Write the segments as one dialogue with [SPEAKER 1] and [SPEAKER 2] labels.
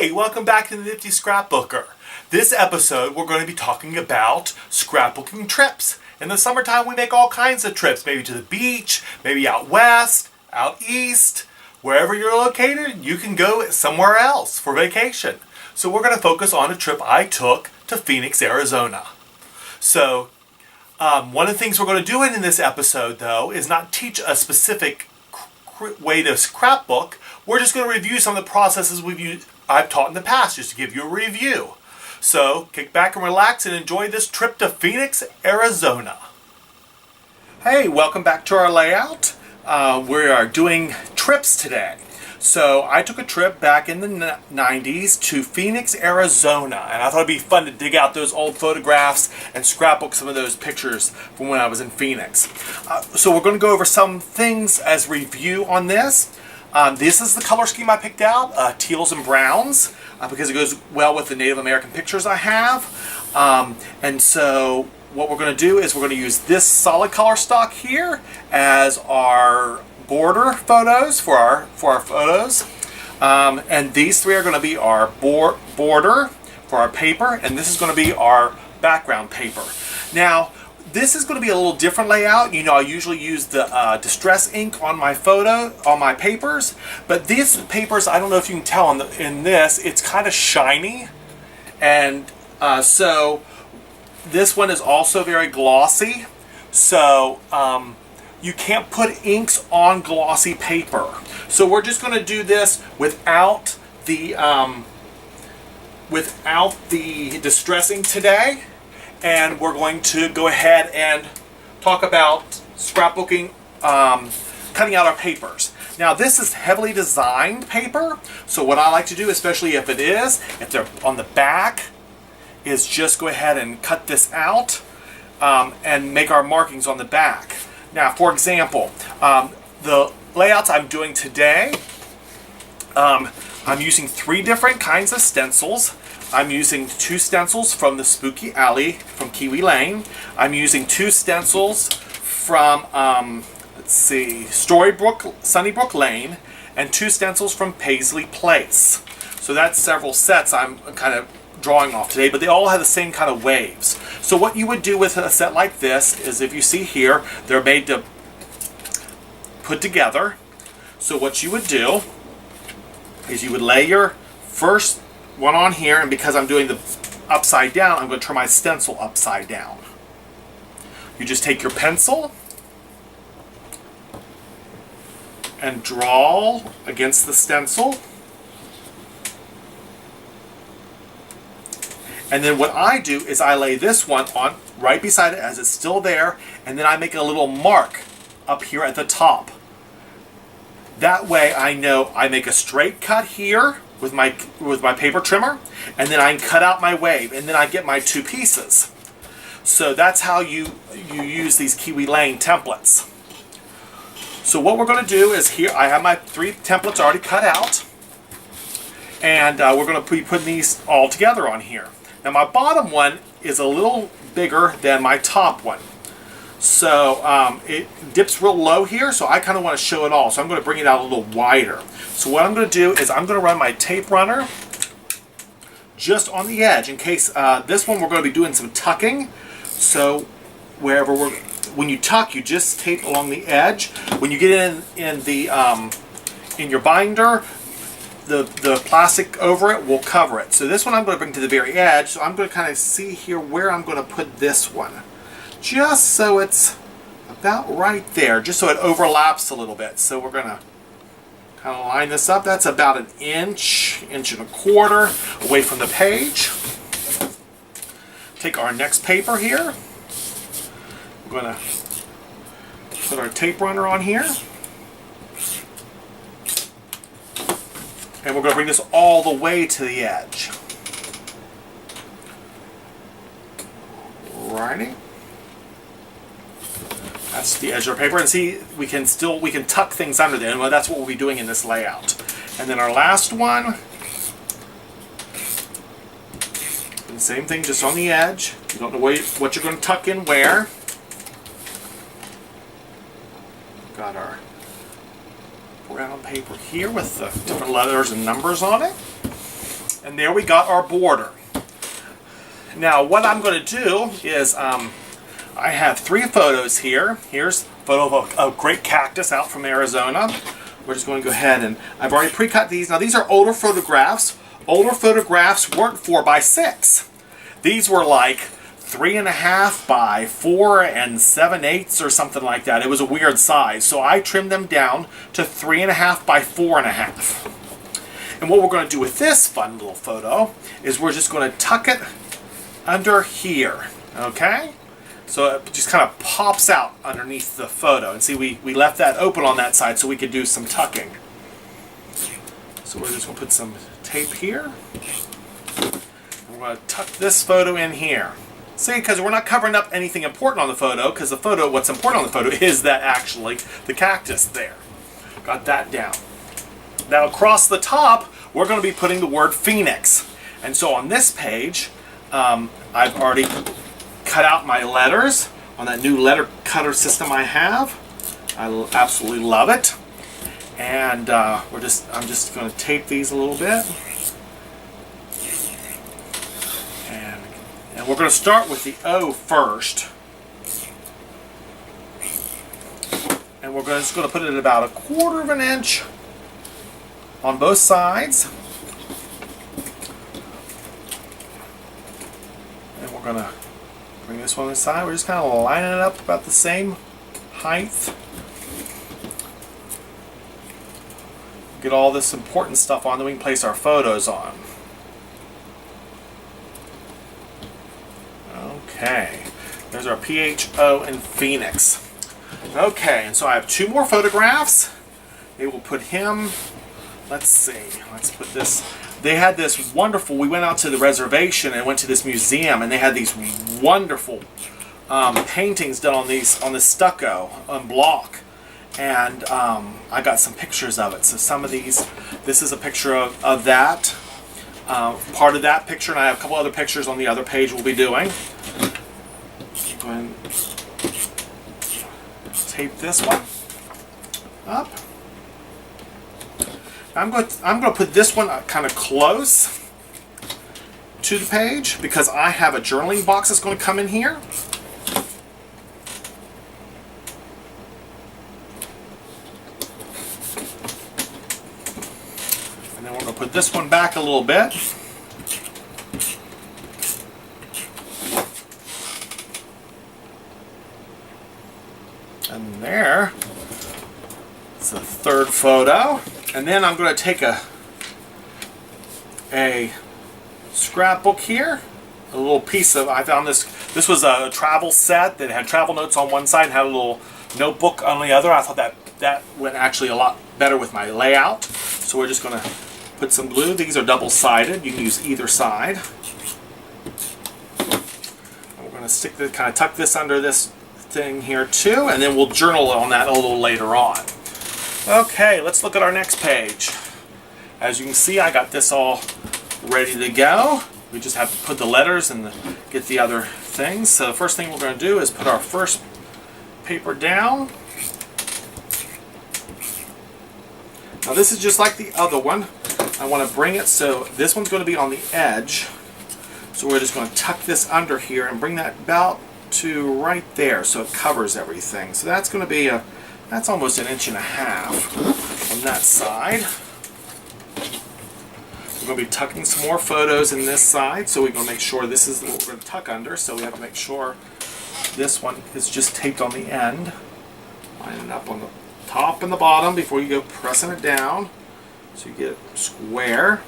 [SPEAKER 1] Hey, welcome back to the Nifty Scrapbooker. This episode we're going to be talking about scrapbooking trips. In the summertime we make all kinds of trips, maybe to the beach, maybe out west, out east. Wherever you're located, you can go somewhere else for vacation. So we're going to focus on a trip I took to Phoenix, Arizona. So one of the things we're going to do in this episode, though, is not teach a specific way to scrapbook. We're just going to review some of the processes I've taught in the past, just to give you a review. So kick back and relax and enjoy this trip to Phoenix, Arizona. Hey, welcome back to our layout. We are doing trips today. So I took a trip back in the 90s to Phoenix, Arizona, and I thought it'd be fun to dig out those old photographs and scrapbook some of those pictures from when I was in Phoenix. So we're going to go over some things as review on this. This is the color scheme I picked out, teals and browns, because it goes well with the Native American pictures I have. And so what we're going to do is we're going to use this solid color stock here as our border photos for our photos. And these three are going to be our border for our paper, and this is going to be our background paper. Now, this is going to be a little different layout. You know, I usually use the distress ink on my papers, but these papers, I don't know if you can tell in this, it's kind of shiny, and so this one is also very glossy. So you can't put inks on glossy paper. So we're just going to do this without the distress ink today. And we're going to go ahead and talk about scrapbooking, cutting out our papers. Now this is heavily designed paper, so what I like to do, especially if they're on the back, is just go ahead and cut this out and make our markings on the back. Now, for example, the layouts I'm doing today, I'm using 3 different kinds of stencils. I'm using 2 stencils from the Spooky Alley from Kiwi Lane. I'm using 2 stencils from, Sunnybrook Lane, and 2 stencils from Paisley Place. So that's several sets I'm kind of drawing off today, but they all have the same kind of waves. So what you would do with a set like this is, if you see here, they're made to put together. So what you would do is you would lay your first one on here, and because I'm doing the upside down, I'm going to turn my stencil upside down. You just take your pencil and draw against the stencil. And then what I do is I lay this one on right beside it as it's still there, and then I make a little mark up here at the top. That way I know I make a straight cut here with my paper trimmer, and then I can cut out my wave, and then I get my 2 pieces. So that's how you use these Kiwi Lane templates. So what we're going to do is, here I have my 3 templates already cut out, and we're going to be putting these all together on here. Now my bottom one is a little bigger than my top one. So it dips real low here, so I kind of want to show it all. So I'm going to bring it out a little wider. So what I'm going to do is I'm going to run my tape runner just on the edge, in case this one we're going to be doing some tucking. So when you tuck, you just tape along the edge. When you get in your binder, the plastic over it will cover it. So this one I'm going to bring to the very edge. So I'm going to kind of see here where I'm going to put this one, just so it's about right there, just so it overlaps a little bit. So we're going to kind of line this up. That's about an inch and a quarter away from the page. Take our next paper here. We're going to put our tape runner on here. And we're going to bring this all the way to the edge. Alrighty. That's the edge of our paper, and see, we can tuck things under there, and well, that's what we'll be doing in this layout. And then our last one, and same thing, just on the edge. You don't know what you're going to tuck in where. Got our brown paper here with the different letters and numbers on it. And there we got our border. Now what I'm going to do is I have 3 photos here. Here's a photo of a great cactus out from Arizona. We're just going to go ahead and I've already pre-cut these. Now these are older photographs. Older photographs weren't 4 by 6. These were like 3.5 by 4 7/8 or something like that. It was a weird size. So I trimmed them down to 3.5 by 4.5. And what we're going to do with this fun little photo is we're just going to tuck it under here. Okay? So it just kind of pops out underneath the photo. And see, we left that open on that side so we could do some tucking. So we're just going to put some tape here. And we're going to tuck this photo in here. See, because we're not covering up anything important on the photo, because the photo, what's important on the photo is that actually the cactus there. Got that down. Now across the top, we're going to be putting the word Phoenix. And so on this page, I've already cut out my letters on that new letter cutter system I have. I absolutely love it. And I'm just going to tape these a little bit. And we're going to start with the O first. And we're just going to put it at about 1/4 of an inch on both sides. And we're going to bring this one inside. We're just kind of lining it up about the same height. Get all this important stuff on, then we can place our photos on. Okay, there's our PHO and Phoenix. Okay, and so I have 2 more photographs. They will put him, let's see, let's put this. They had this wonderful, we went out to the reservation and went to this museum, and they had these wonderful paintings done on this stucco on block. And I got some pictures of it. So some of these, this is a picture of that. Part of that picture, and I have a couple other pictures on the other page we'll be doing. Go ahead and tape this one up. I'm going to put this one kind of close to the page because I have a journaling box that's going to come in here. And then we're going to put this one back a little bit. And there, it's the 3rd photo. And then I'm going to take a scrapbook here, a little piece of, I found this was a travel set that had travel notes on one side and had a little notebook on the other. I thought that went actually a lot better with my layout. So we're just going to put some glue. These are double-sided. You can use either side. And we're going to kind of tuck this under this thing here too, and then we'll journal on that a little later on. Okay, let's look at our next page. As you can see, I got this all ready to go. We just have to put the letters and get the other things. So the first thing we're going to do is put our first paper down. Now this is just like the other one. I want to bring it so this one's going to be on the edge. So we're just going to tuck this under here and bring that about to right there so it covers everything. So that's going to be that's almost 1.5 inches on that side. We're going to be tucking some more photos in this side, so we're going to make sure this is what we're going to tuck under. So we have to make sure this one is just taped on the end. Line it up on the top and the bottom before you go pressing it down so you get it square.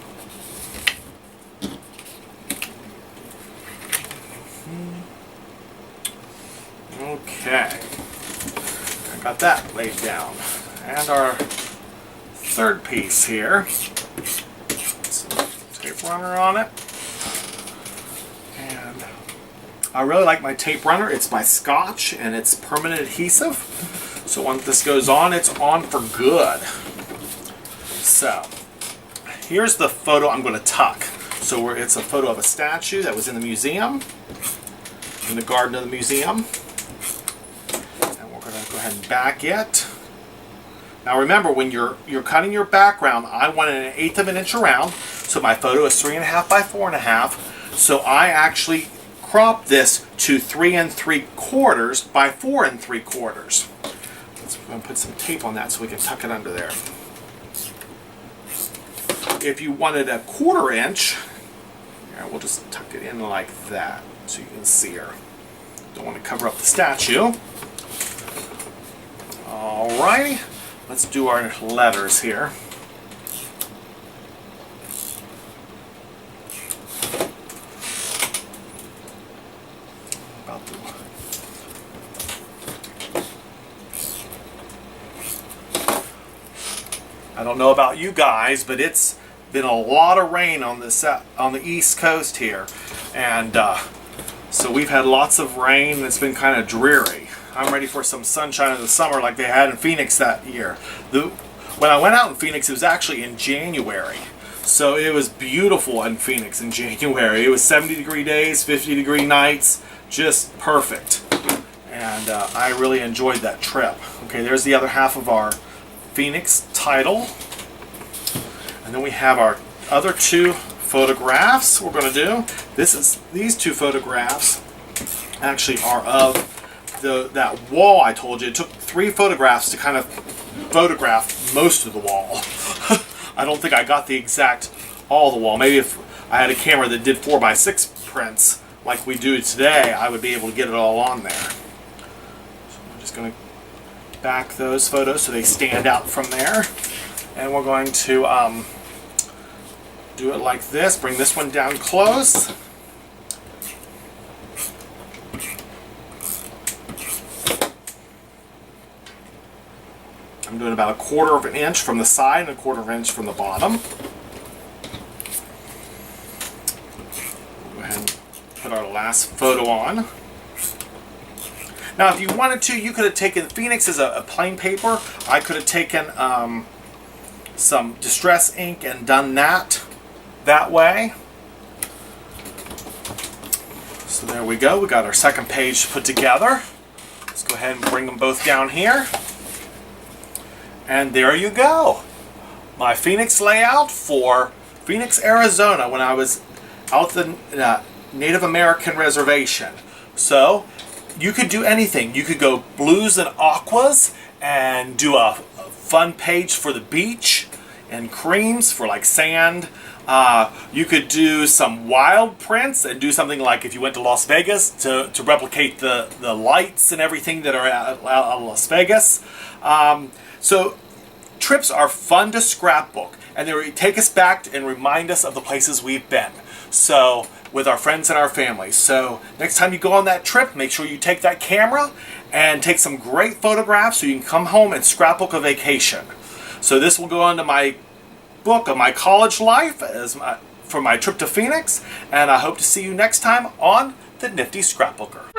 [SPEAKER 1] Okay, I got that laid down. And our 3rd piece here, some tape runner on it. And I really like my tape runner. It's by Scotch and it's permanent adhesive. So once this goes on, it's on for good. So here's the photo I'm going to tuck. So it's a photo of a statue that was in the museum, in the garden of the museum. Go ahead and back it. Now remember, when you're cutting your background, I want it 1/8 of an inch around. So my photo is 3.5 by 4.5. So I actually cropped this to 3 3/4 by 4 3/4. Let's go and put some tape on that so we can tuck it under there. If you wanted a 1/4 inch, yeah, we'll just tuck it in like that so you can see her. Don't want to cover up the statue. Alrighty, let's do our letters here. I don't know about you guys, but it's been a lot of rain on the East Coast here, and so we've had lots of rain, and it's been kind of dreary. I'm ready for some sunshine in the summer like they had in Phoenix that year. When I went out in Phoenix, it was actually in January, so it was beautiful in Phoenix in January. It was 70-degree days, 50-degree nights, just perfect, and I really enjoyed that trip. Okay, there's the other half of our Phoenix title, and then we have our other 2 photographs we're going to do. These 2 photographs actually are of that wall I told you. It took 3 photographs to kind of photograph most of the wall. I don't think I got the exact all the wall. Maybe if I had a camera that did 4x6 prints like we do today, I would be able to get it all on there. So I'm just going to back those photos so they stand out from there, and we're going to do it like this. Bring this one down close. I'm doing about 1/4 inch from the side and 1/4 inch from the bottom. Go ahead and put our last photo on. Now, if you wanted to, you could have taken, Phoenix is a plain paper. I could have taken some distress ink and done that way. So there we go. We got our second page put together. Let's go ahead and bring them both down here. And there you go. My Phoenix layout for Phoenix, Arizona, when I was out the Native American reservation. So you could do anything. You could go blues and aquas and do a fun page for the beach, and creams for like sand. You could do some wild prints and do something like if you went to Las Vegas to replicate the lights and everything that are at Las Vegas. So trips are fun to scrapbook, and they take us back and remind us of the places we've been. So with our friends and our family. So next time you go on that trip, make sure you take that camera and take some great photographs so you can come home and scrapbook a vacation. So this will go into my book of my college life for my trip to Phoenix, and I hope to see you next time on The Nifty Scrapbooker.